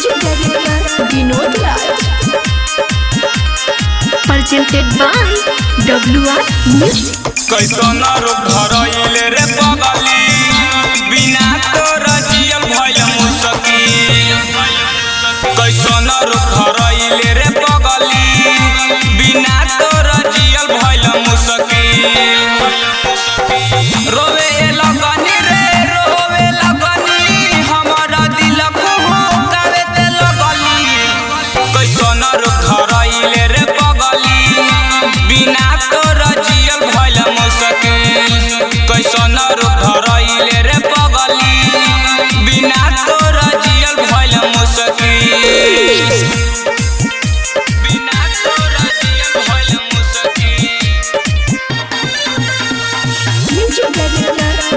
Vinod Raj presented by WR Music। कैसन रूप धरइले रे पगली बिना तोर जियल भइल मुश्किल। कैसन रूप धरइले रे पगली बिना तोर जियल भइल मुश्किल। रोवे लगनी रे रोवे लगनी हमरा दिल को कावे ते लगली। कैसन रूप धरइले रे पगली बिना तोर जियल भइल मुश्किल। कैसन रूप धरइले रे पगली बिना तोर जियल भइल मुश्किल। बिना तोर जियल भइल मुश्किल।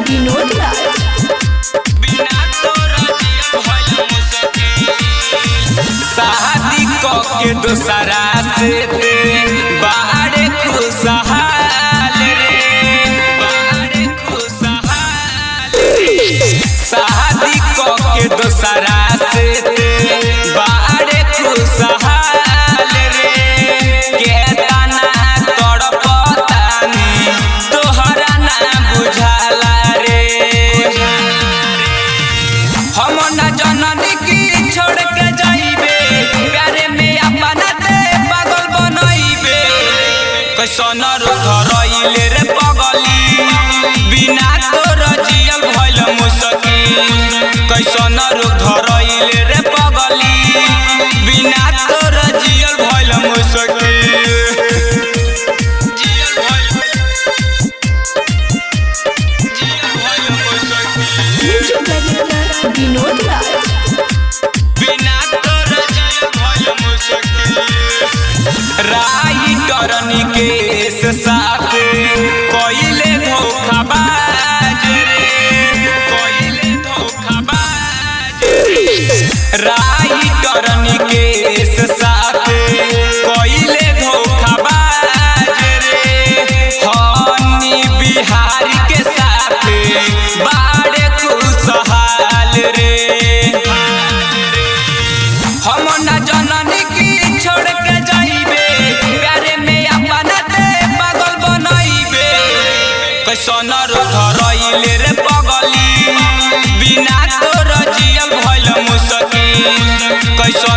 विनोद राज बिना तोर जियल भइल मुश्किल। शादी क के दोसरा से ते बाहरे खुशहाल रे बाहरे खुशहाल रे। शादी क के दोसरा से ते बाहरे खुशहाल रे। केतना तड़पतानी तोहरा ना बुझाला रे। हम ना जननी की छोड़ के जाइबे प्यारे में अपना ते पागल बनइबे। कैसन रूप धरइले रे पगली बिना तोर जियल भइल मुश्किल। कैसन रूप धरइले रे पगली बिना तोर जियल भइल मुश्किल। जियल भइल मुश्किल। विनोद राज बिना तोर जियल भइल मुश्किल। राइटर निकेश साथे कइले धोखाबाज रे कइले धोखाबाज रे। राइटर निकेश साथे कइले धोखाबाज रे। हनी बिहारी के साथे बाड़े खुशहाल रे। हम ना जननी की छोड़ के जाइबे प्यारे में अपना ते पागल बनइबे। कैसन रूप धरइले रे पगली बिना तोर जियल भइल मुश्किल। कैसन